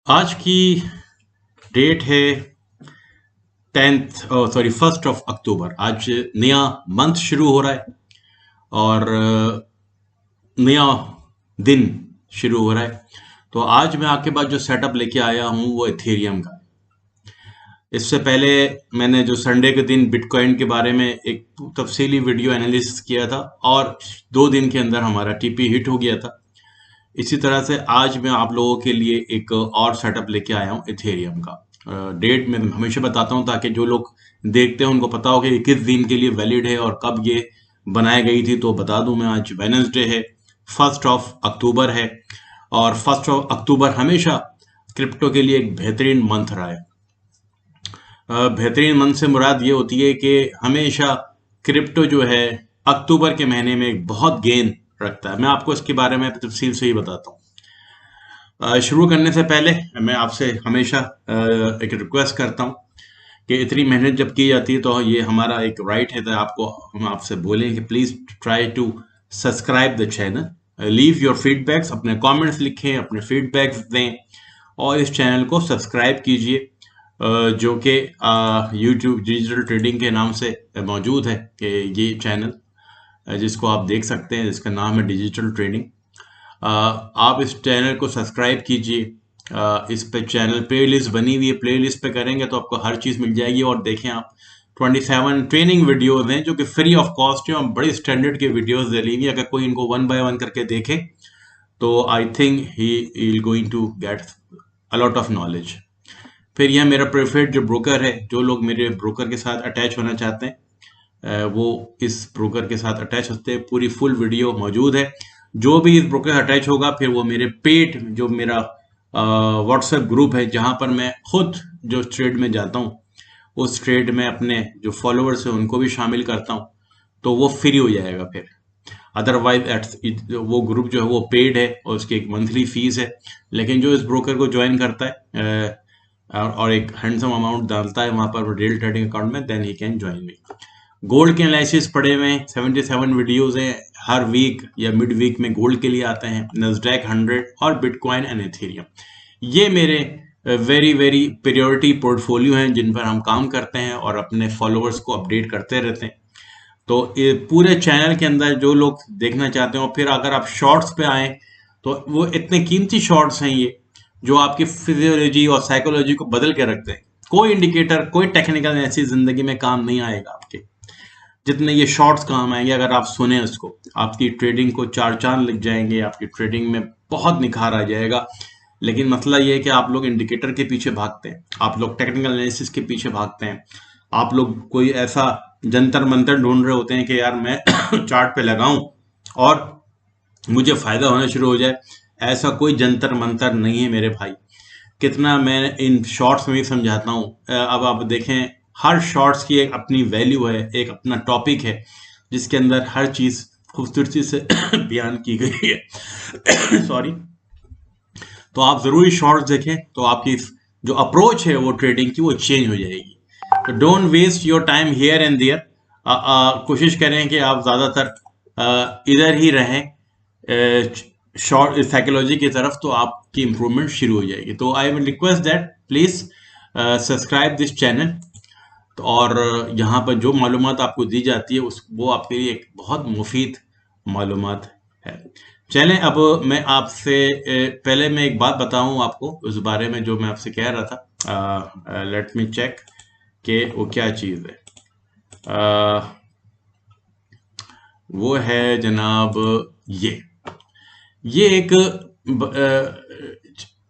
आज की डेट है 1 अक्टूबर। आज नया मंथ शुरू हो रहा है और नया दिन शुरू हो रहा है। तो आज मैं आपके पास जो सेटअप लेके आया हूँ वो इथेरियम का है। इससे पहले मैंने जो संडे के दिन बिटकॉइन के बारे में एक तफसीली वीडियो एनालिसिस किया था और 2 दिन के अंदर हमारा टीपी हिट हो गया था। इसी तरह से आज मैं आप लोगों के लिए एक और सेटअप लेके आया हूँ इथेरियम का। डेट मैं हमेशा बताता हूँ ताकि जो लोग देखते हैं उनको पता हो कि ये किस दिन के लिए वैलिड है और कब ये बनाई गई थी। तो बता दूं मैं, आज वेडनेसडे है, 1 अक्टूबर है और 1 अक्टूबर हमेशा क्रिप्टो के लिए एक बेहतरीन मंथ रहा है। बेहतरीन मंथ से मुराद ये होती है कि हमेशा क्रिप्टो जो है अक्टूबर के महीने में एक बहुत गेन रखता है। मैं आपको इसके बारे में तफसील से ही बताता हूँ। शुरू करने से पहले मैं आपसे हमेशा एक रिक्वेस्ट करता हूँ कि इतनी मेहनत जब की जाती है तो ये हमारा एक राइट है। तो आपको हम आपसे बोलें कि please try to subscribe the channel, leave your feedbacks, अपने कमेंट्स लिखें, अपने फीडबैक्स दें और इस चैनल को सब्सक्राइब कीजिए जो कि यूट्यूब डिजिटल ट्रेडिंग के नाम से मौजूद है। कि ये चैनल जिसको आप देख सकते हैं, जिसका नाम है डिजिटल ट्रेडिंग। आप इस चैनल को सब्सक्राइब कीजिए। इस पे चैनल प्लेलिस्ट बनी हुई है, प्लेलिस्ट पे करेंगे तो आपको हर चीज़ मिल जाएगी। और देखें आप 27 ट्रेनिंग वीडियोस हैं जो कि फ्री ऑफ कॉस्ट है और बड़ी स्टैंडर्ड के वीडियोस दे ली हुई। अगर कोई इनको 1 बाय 1 करके देखे तो I think he is going to get a lot of knowledge. फिर यह मेरा प्रेफर्ड जो ब्रोकर है, जो लोग मेरे ब्रोकर के साथ अटैच होना चाहते हैं वो इस ब्रोकर के साथ अटैच होते हैं। पूरी फुल वीडियो मौजूद है। जो भी इस ब्रोकर से अटैच होगा फिर वो मेरे पेड जो मेरा व्हाट्सएप ग्रुप है जहां पर मैं खुद जो ट्रेड में जाता हूँ उस ट्रेड में अपने जो फॉलोअर्स हैं उनको भी शामिल करता हूँ, तो वो फ्री हो जाएगा। फिर अदरवाइज वो ग्रुप जो है वो पेड है और उसकी एक मंथली फीस है। लेकिन जो इस ब्रोकर को ज्वाइन करता है और एक हैंडसम अमाउंट डालता है वहां पर रियल ट्रेडिंग अकाउंट में, then he can join me. Gold के एनालिसिस पड़े हुए हैं, 77 वीडियोस हैं। हर वीक या मिड वीक में गोल्ड के लिए आते हैं, नस्डैक 100 और बिटकॉइन एंड इथेरियम। ये मेरे वेरी वेरी प्रायोरिटी पोर्टफोलियो हैं जिन पर हम काम करते हैं और अपने फॉलोअर्स को अपडेट करते रहते हैं। तो ये पूरे चैनल के अंदर जो लोग देखना चाहते हो, फिर अगर आप शॉर्ट्स पे आए तो वो इतने कीमती शॉर्ट्स हैं ये जो आपकी फिजियोलॉजी और साइकोलॉजी को बदल के रखते हैं। कोई इंडिकेटर, कोई टेक्निकल ऐसी जिंदगी में काम नहीं आएगा आपके जितने ये शॉर्ट्स काम आएंगे। अगर आप सुने उसको, आपकी ट्रेडिंग को 4 चांद लग जाएंगे, आपकी ट्रेडिंग में बहुत निखार आ जाएगा। लेकिन मसला ये है कि आप लोग इंडिकेटर के पीछे भागते हैं, आप लोग टेक्निकल एनालिसिस के पीछे भागते हैं, आप लोग कोई ऐसा जंतर मंतर ढूंढ रहे होते हैं कि यार मैं चार्ट पे लगाऊं और मुझे फायदा होना शुरू हो जाए। ऐसा कोई जंतर मंतर नहीं है मेरे भाई। कितना मैं इन शॉर्ट्स में भी समझाता हूँ। अब आप देखें, हर शॉर्ट्स की एक अपनी वैल्यू है, एक अपना टॉपिक है जिसके अंदर हर चीज खूबसूरती से बयान की गई है। सॉरी। तो आप जरूरी शॉर्ट्स देखें तो आपकी जो अप्रोच है वो ट्रेडिंग की वो चेंज हो जाएगी। तो don't waste your time here and there. कोशिश करें कि आप ज्यादातर इधर ही रहें शॉर्ट साइकोलॉजी की तरफ, तो आपकी इंप्रूवमेंट शुरू हो जाएगी। तो I will request that please subscribe this channel. और यहाँ पर जो मालूमात आपको दी जाती है उस वो आपके लिए एक बहुत मुफीद मालूमात है। चलें, अब मैं आपसे पहले मैं एक बात बताऊं आपको उस बारे में जो मैं आपसे कह रहा था। लेट मी चेक कि वो क्या चीज़ है। वो है जनाब ये एक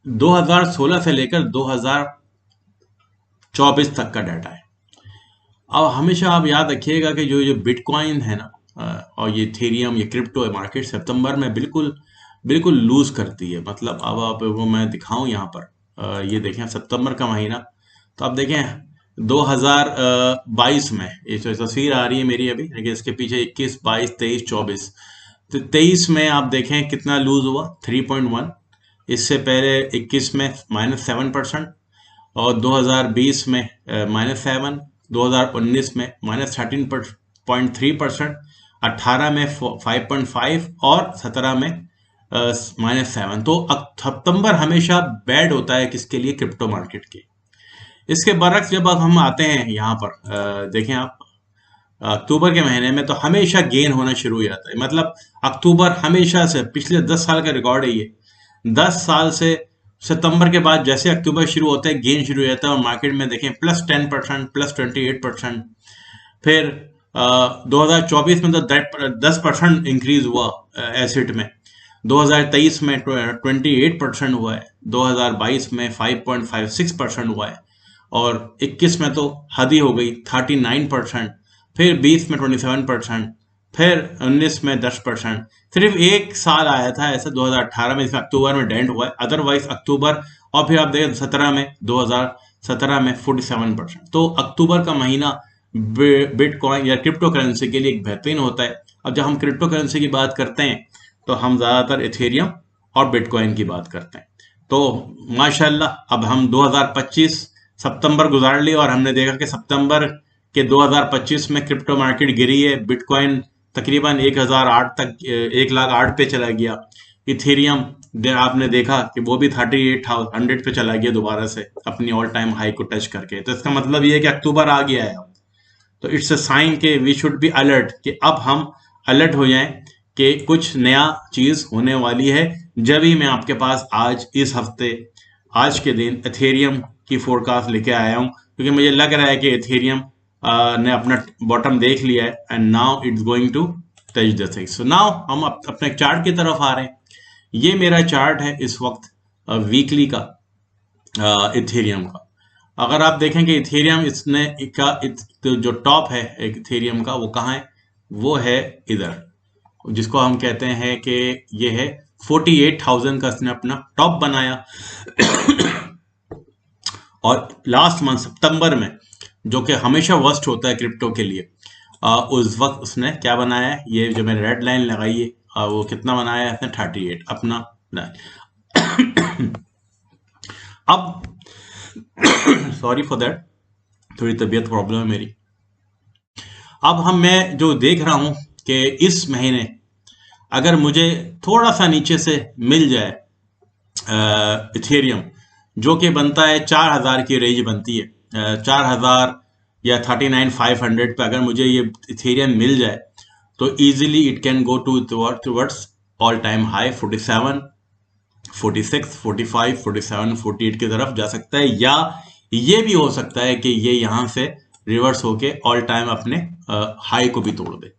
2016 से लेकर 2024 तक का डाटा है। अब हमेशा आप याद रखिएगा कि जो बिटकॉइन है ना और ये इथेरियम, ये क्रिप्टो मार्केट सितंबर में बिल्कुल बिल्कुल लूज करती है। मतलब अब आप वो मैं दिखाऊं यहाँ पर, ये देखें सितंबर का महीना। तो आप देखें 2022 में ये जो तस्वीर आ रही है मेरी अभी, लेकिन इसके पीछे 21, 22, 23, 24। तो 23 में आप देखें कितना लूज हुआ, 3.1। इससे पहले 21 में -7% और 2020 में -7, 2019 में -13.3%, 18 में 5.5 और 17 में -7। तो सितंबर हमेशा बैड होता है किसके लिए? क्रिप्टो मार्केट के। इसके बरक्स जब अब हम आते हैं यहाँ पर, देखें आप, अक्टूबर के महीने में तो हमेशा गेन होना शुरू हो जाता है। मतलब अक्टूबर हमेशा से पिछले 10 साल का रिकॉर्ड है ये। 10 साल से सितंबर के बाद जैसे अक्टूबर शुरू होता है गेन शुरू हो जाता है, और मार्केट में देखें +10%, +28%। फिर 2024 में तो 10% इंक्रीज हुआ एसिड में। 2023 में 28% हुआ है। 2022 में 5.56% हुआ है। और 21 में तो हद ही हो गई, 39%। फिर 20 में 27%। फिर 19 में 10%। सिर्फ एक साल आया था ऐसा 2018 में, इसमें अक्टूबर में डेंट हुआ है। अदरवाइज अक्टूबर, और फिर आप देखें 2017 में 47%। तो अक्टूबर का महीना बिटकॉइन या क्रिप्टो करेंसी के लिए एक बेहतरीन होता है। अब जब हम क्रिप्टो करेंसी की बात करते हैं तो हम ज्यादातर इथेरियम और बिटकॉइन की बात करते हैं। तो माशाल्लाह अब हम 2025 सितंबर गुजार लिए, और हमने देखा कि सितंबर के 2025 में क्रिप्टो मार्केट गिरी है। बिटकॉइन तकरीबन 1008 तक, 1,08,000 पे चला गया। इथेरियम आपने देखा कि वो भी 3800 पे चला गया दोबारा से, अपनी ऑल टाइम हाई को टच करके। तो इसका मतलब ये है कि अक्टूबर आ गया है। तो इट्स अ साइन के वी शुड बी अलर्ट, कि अब हम अलर्ट हो जाएं कि कुछ नया चीज होने वाली है। जब ही मैं आपके पास आज इस हफ्ते, आज के दिन एथेरियम की फोरकास्ट लेके आया हूं, क्योंकि मुझे लग रहा है कि एथेरियम ने अपना बॉटम देख लिया है, and now it's going to touch the thing. So now हम अपने चार्ट की तरफ आ रहे हैं। ये मेरा चार्ट है इस वक्त वीकली का इथेरियम का। अगर आप देखें कि इथेरियम इसने तो जो टॉप है इथेरियम का, वो कहाँ है? वो है इधर, जिसको हम कहते हैं कि ये है 48,000 का इसने अपना टॉप बनाया। और लास्ट मंथ सितंबर में, जो कि हमेशा वर्स्ट होता है क्रिप्टो के लिए, उस वक्त उसने क्या बनाया है? ये जो मैंने रेड लाइन लगाई है, वो कितना बनाया है इसने? 38 अपना लाइन। अब सॉरी फॉर दैट, थोड़ी तबीयत प्रॉब्लम है मेरी। अब मैं जो देख रहा हूं कि इस महीने अगर मुझे थोड़ा सा नीचे से मिल जाए इथेरियम, जो कि बनता है 4000 की रेंज बनती है, 4000 या 39,500 पे अगर मुझे ये इथेरियम मिल जाए तो easily it can go towards all time high 47, 46, 45, 47, 48 की तरफ जा सकता है। या ये भी हो सकता है कि ये यहां से रिवर्स होके ऑल टाइम अपने हाई को भी तोड़ दे।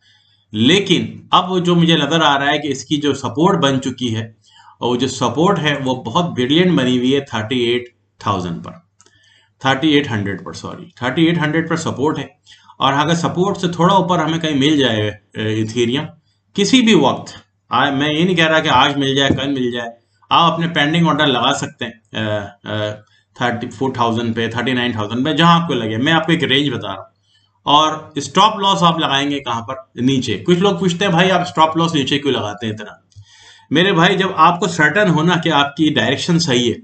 लेकिन अब जो मुझे नजर आ रहा है कि इसकी जो सपोर्ट बन चुकी है, और जो सपोर्ट है वो बहुत ब्रिलियंट बनी हुई है 38,000 पर, 3800 पर, सॉरी 3800 पर सपोर्ट है। और अगर सपोर्ट से थोड़ा ऊपर हमें कहीं मिल जाए इथेरियम किसी भी वक्त, मैं ये नहीं कह रहा कि आज मिल जाए कल मिल जाए, आप अपने पेंडिंग ऑर्डर लगा सकते हैं 34,000 पे, 39,000 पे, जहां आपको लगे। मैं आपको एक रेंज बता रहा हूँ। और स्टॉप लॉस आप लगाएंगे कहां पर? नीचे। कुछ लोग पूछते हैं भाई आप स्टॉप लॉस नीचे क्यों लगाते हैं इतना? मेरे भाई, जब आपको सर्टन होना कि आपकी डायरेक्शन सही है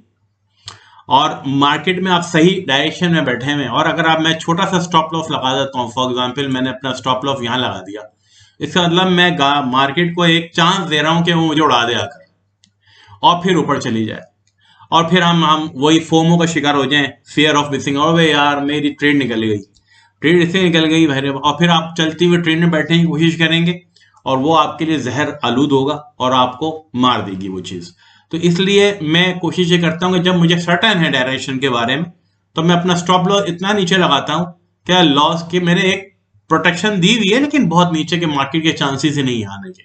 और मार्केट में आप सही डायरेक्शन में बैठे हुए हैं, और अगर आप, मैं छोटा सा स्टॉप लॉस लगा देता हूँ, फॉर एग्जांपल मैंने अपना स्टॉप लॉस यहाँ लगा दिया, इसका मतलब मैं मार्केट को एक चांस दे रहा हूं कि वो मुझे उड़ा दे आकर और फिर ऊपर चली जाए, और फिर हम वही फोमो का शिकार हो जाएं, फियर ऑफ मिसिंग, और वे यार मेरी ट्रेड निकल गई, ट्रेड इससे निकल गई भाई, और फिर आप चलती हुई ट्रेन में बैठने की कोशिश करेंगे और वो आपके लिए जहर आलूद होगा और आपको मार देगी वो चीज। तो इसलिए मैं कोशिश ये करता हूँ कि जब मुझे सर्टेन है डायरेक्शन के बारे में, तो मैं अपना स्टॉप लॉस इतना नीचे लगाता हूँ क्या लॉस के मेरे एक प्रोटेक्शन दी हुई है, लेकिन बहुत नीचे के मार्केट के चांसेस ही नहीं आने के।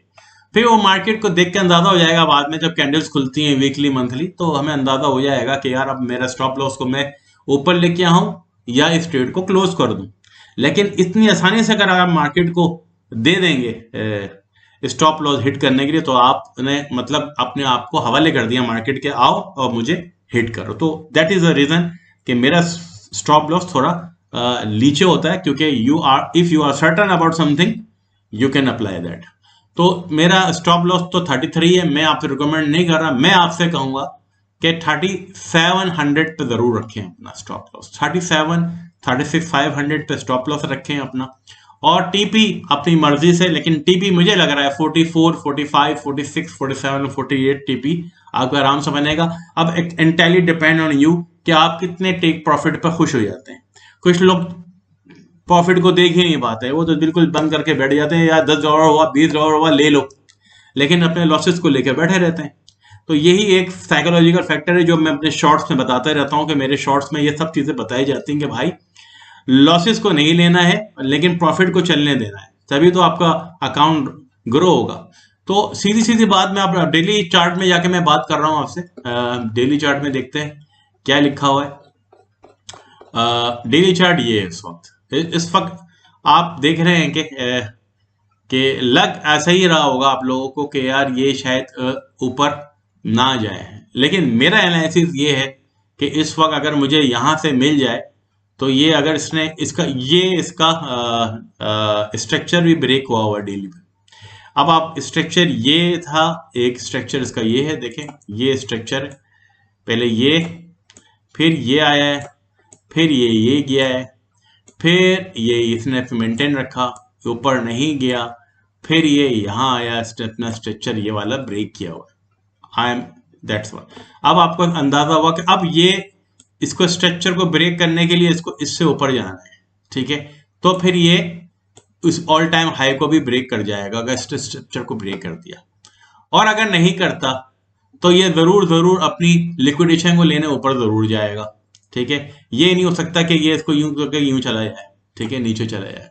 फिर वो मार्केट को देख के अंदाजा हो जाएगा बाद में, जब कैंडल्स खुलती हैं वीकली मंथली, तो हमें अंदाजा हो जाएगा कि यार अब मेरा स्टॉप लॉस को मैं ऊपर लेके आऊं या इस ट्रेड को क्लोज कर दूं। लेकिन इतनी आसानी से अगर आप मार्केट को दे देंगे स्टॉप लॉस हिट करने के लिए, तो आपने मतलब अपने आप को हवाले कर दिया मार्केट के, आओ और मुझे हिट करो। तो दैट इज द रीजन कि मेरा स्टॉप लॉस थोड़ा नीचे होता है, क्योंकि if you are certain about something you can apply that. तो मेरा स्टॉप लॉस तो 33 है, मैं आपसे रिकमेंड नहीं कर रहा, मैं आपसे कहूंगा कि 3700 पे जरूर रखें अपना स्टॉप लॉस, 37, 36,500 पे स्टॉप लॉस रखें अपना, और टीपी अपनी मर्जी से, लेकिन टीपी मुझे लग रहा है 44, 45, 46, 47, 48 टीपी आपको आराम से बनेगा। अब एंटायरली डिपेंड ऑन यू कि आप कितने टेक प्रॉफिट पर खुश हो जाते हैं। कुछ लोग प्रॉफिट को देख ही नहीं पाते, वो तो बिल्कुल बंद करके बैठ जाते हैं, यार $10 हुआ, $20 हुआ, ले लो, लेकिन अपने लॉसेस को लेकर बैठे रहते हैं। तो यही एक साइकोलॉजिकल फैक्टर है जो मैं अपने शॉर्ट्स में बताता रहता हूँ कि मेरे शॉर्ट्स में ये सब चीजें बताई जाती हैं कि भाई लॉसेस को नहीं लेना है, लेकिन प्रॉफिट को चलने देना है, तभी तो आपका अकाउंट ग्रो होगा। तो सीधी सीधी बात में आप डेली चार्ट में जाके मैं बात कर रहा हूं आपसे। डेली चार्ट में देखते हैं क्या लिखा हुआ है। डेली चार्ट ये है इस वक्त आप देख रहे हैं कि लग ऐसा ही रहा होगा आप लोगों को कि यार ये शायद ऊपर ना जाए, लेकिन मेरा एनालिसिस ये है कि इस वक्त अगर मुझे यहां से मिल जाए तो ये अगर इसका स्ट्रक्चर भी ब्रेक हुआ डेली में। अब आप स्ट्रक्चर ये था, एक स्ट्रक्चर इसका ये है, देखें ये स्ट्रक्चर है, पहले ये, फिर ये आया है, फिर ये गया है, फिर ये इसने मेंटेन रखा, ऊपर नहीं गया, फिर ये यहाँ आया, अपना स्ट्रक्चर ये वाला ब्रेक किया हुआ है। That's what. अब आपको अंदाजा हुआ कि अब ये इसको स्ट्रक्चर को ब्रेक करने के लिए इसको इससे ऊपर जाना है, ठीक है। तो फिर ये उस ऑल टाइम हाई को भी ब्रेक कर जाएगा अगर स्ट्रक्चर को ब्रेक कर दिया, और अगर नहीं करता तो ये जरूर अपनी लिक्विडेशन को लेने ऊपर जरूर जाएगा, ठीक है। ये नहीं हो सकता कि ये इसको यूं करके यूं चला जाए, ठीक है, नीचे चला जाए।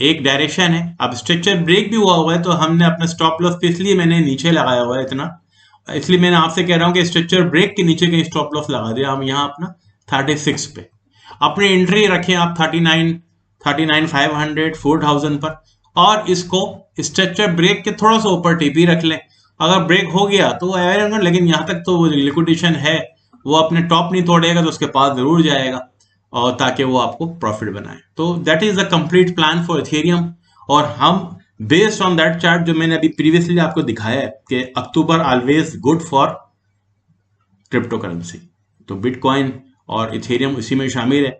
एक डायरेक्शन है। अब स्ट्रक्चर ब्रेक भी हुआ है तो हमने अपना स्टॉप लॉस इसलिए मैंने नीचे लगाया हुआ है इतना, इसलिए मैंने आपसे कह रहा हूं कि स्ट्रक्चर ब्रेक के नीचे कहीं स्टॉप लॉस लगा दिया हम यहाँ अपना 36 पे। अपनी एंट्री रखें आप 39, 39,500, 4,000 पर, और इसको स्ट्रक्चर ब्रेक के थोड़ा सा ऊपर टीपी रख लें। अगर ब्रेक हो गया तो लेकिन यहाँ तक तो वो लिक्विडेशन है, वो अपने टॉप नहीं तोड़ेगा तो उसके पास जरूर जाएगा, और ताकि वो आपको प्रॉफिट बनाए। तो that is the complete plan for Ethereum. और हम बेस्ड ऑन दैट चार्ट जो मैंने अभी प्रीवियसली आपको दिखाया है कि October always good for cryptocurrency, तो बिटकॉइन और इथेरियम इसी में शामिल है,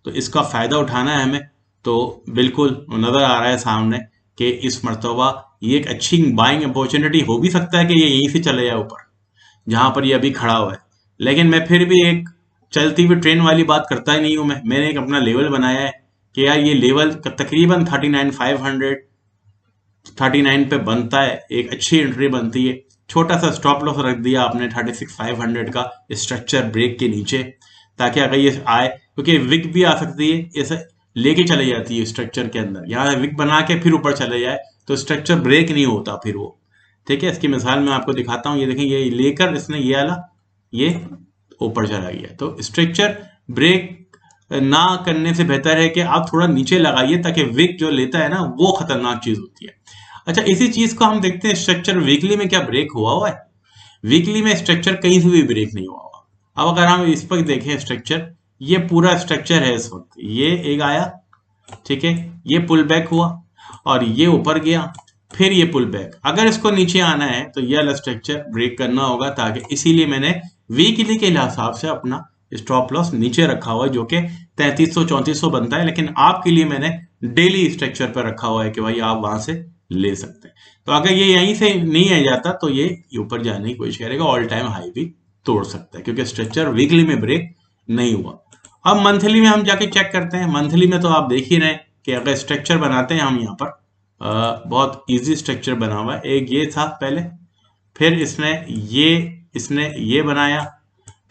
तो इसका फायदा उठाना है हमें। तो बिल्कुल नजर आ रहा है सामने कि इस मर्तबा ये एक अच्छी बाइंग अपॉर्चुनिटी हो भी सकता है कि ये यहीं से चले जाए ऊपर जहां पर ये अभी खड़ा हुआ है, लेकिन मैं फिर भी एक चलती हुई ट्रेन वाली बात करता ही नहीं हूं। मैंने एक अपना लेवल बनाया है कि यार ये लेवल तकरीबन 39,500, 39 पे बनता है, एक अच्छी एंट्री बनती है। छोटा सा स्टॉप लॉस रख दिया आपने 36,500 का स्ट्रक्चर ब्रेक के नीचे, ताकि अगर ये आए, क्योंकि विक भी आ सकती है, ऐसे लेके चले जाती है स्ट्रक्चर के अंदर, यहाँ विक बना के फिर ऊपर चले जाए तो स्ट्रक्चर ब्रेक नहीं होता फिर वो, ठीक है। इसकी मिसाल मैं आपको दिखाता हूँ। ये देखें, ये लेकर इसने ये वाला ये ऊपर चला गया। तो स्ट्रक्चर ब्रेक ना करने से बेहतर है कि आप थोड़ा नीचे लगाइए, ताकि विक जो लेता है ना वो खतरनाक चीज होती है। अच्छा, इसी चीज को हम देखते हैं स्ट्रक्चर वीकली में क्या ब्रेक हुआ है। वीकली में स्ट्रक्चर कहीं से भी ब्रेक नहीं हुआ। अब अगर हम इस वक्त देखें स्ट्रक्चर, ये पूरा स्ट्रक्चर है इस वक्त, ये एक आया, ठीक है, ये पुल बैक हुआ और ये ऊपर गया, फिर ये पुल बैक। अगर इसको नीचे आना है तो ये वाला स्ट्रक्चर ब्रेक करना होगा, ताकि इसीलिए मैंने वीकली के हिसाब से अपना स्टॉप लॉस नीचे रखा हुआ है, जो कि 3300-3400 बनता है, लेकिन आपके लिए मैंने डेली स्ट्रक्चर पर रखा हुआ है कि भाई आप वहां से ले सकते हैं। तो अगर ये यहीं से नहीं आ जाता तो ये ऊपर जाने की कोशिश करेगा, ऑल टाइम हाई भी तोड़ सकता है, क्योंकि स्ट्रक्चर वीकली में ब्रेक नहीं हुआ। अब मंथली में हम जाके चेक करते हैं। मंथली में तो आप देख ही रहे कि अगर स्ट्रक्चर बनाते हैं हम यहाँ पर, बहुत इजी स्ट्रक्चर बना हुआ है। एक ये था पहले, फिर इसने ये बनाया,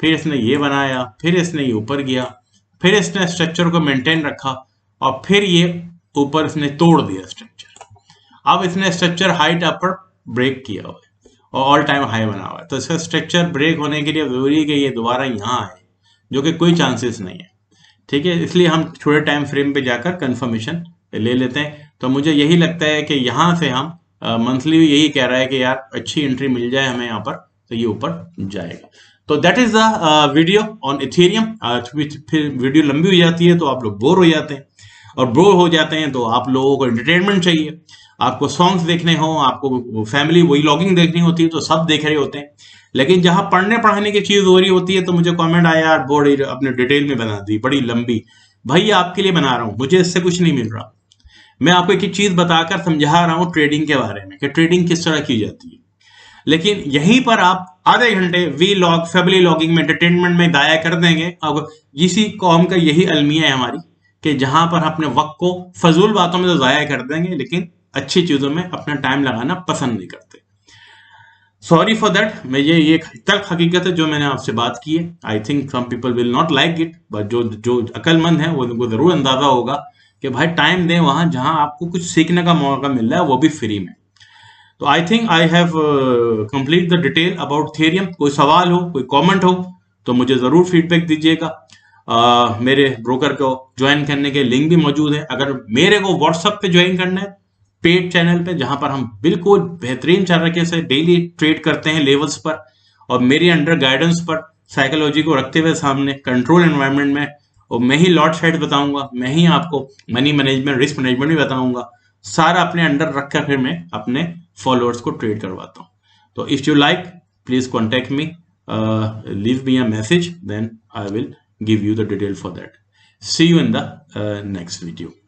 फिर इसने ये बनाया, फिर इसने ये ऊपर गया, फिर इसने स्ट्रक्चर को मेंटेन रखा, और फिर ये ऊपर इसने तोड़ दिया स्ट्रक्चर। अब इसने स्ट्रक्चर हाइट अपर ब्रेक किया हुआ है और ऑल टाइम हाई बना हुआ है। तो इसका स्ट्रक्चर ब्रेक होने के लिए जरूरी है कि ये दोबारा यहाँ आए, जो कि कोई चांसेस नहीं है, ठीक है। इसलिए हम छोटे टाइम फ्रेम पे जाकर कंफर्मेशन ले लेते हैं। तो मुझे यही लगता है कि यहाँ से हम मंथली यही कह रहा है कि यार अच्छी एंट्री मिल जाए हमें यहाँ पर, तो ये ऊपर जाएगा। तो that is the video on Ethereum. फिर वीडियो लंबी हो जाती है तो आप लोग बोर हो जाते हैं, और बोर हो जाते हैं तो आप लोगों को एंटरटेनमेंट चाहिए, आपको सॉन्ग्स देखने हो, आपको फैमिली वही लॉगिंग देखनी होती है, तो सब देख रहे होते हैं। लेकिन जहां पढ़ने पढ़ाने की चीज हो रही होती है तो मुझे कमेंट आया, यार बोर्ड अपने डिटेल में बना दी, बड़ी लंबी। भाई आपके लिए बना रहा हूं, मुझे इससे कुछ नहीं मिल रहा। मैं आपको एक चीज बताकर समझा रहा हूं ट्रेडिंग के बारे में कि ट्रेडिंग किस तरह की जाती है, लेकिन यहीं पर आप आधे घंटे वी लॉग फैमिली लॉगिंग में एंटरटेनमेंट में दाया कर देंगे। अब इसी कौम का यही अलमिया है हमारी कि जहां पर अपने वक्त को फजूल बातों में तो जाया कर देंगे, लेकिन अच्छी चीजों में अपना टाइम लगाना पसंद नहीं करते। Sorry for that. मैं ये एक तल्ख हकीकत है जो मैंने आपसे बात की है। I think some people will not like it, but जो अक्लमंद है वो उनको जरूर अंदाजा होगा कि भाई टाइम दें वहां जहां आपको कुछ सीखने का मौका मिल रहा है, वो भी फ्री में। तो I think I have complete the detail about thorium. कोई सवाल हो, कोई कमेंट हो तो मुझे जरूर फीडबैक दीजिएगा। मेरे ब्रोकर को ज्वाइन करने के लिंक भी मौजूद है। अगर मेरे को व्हाट्सएप पे ज्वाइन करना है पेड चैनल पे, जहां पर हम बिल्कुल बेहतरीन तरीके से डेली ट्रेड करते हैं लेवल्स पर, और मेरी अंडर गाइडेंस पर साइकोलॉजी को रखते हुए सामने कंट्रोल एनवायरनमेंट में, और मैं ही लॉट साइड बताऊंगा, मैं ही आपको मनी मैनेजमेंट रिस्क मैनेजमेंट भी बताऊंगा, सारा अपने अंडर रखकर फिर मैं अपने फॉलोअर्स को ट्रेड करवाता हूँ। तो if you like please contact me, leave me a message, then I will give you the detail for that. See you in the next video.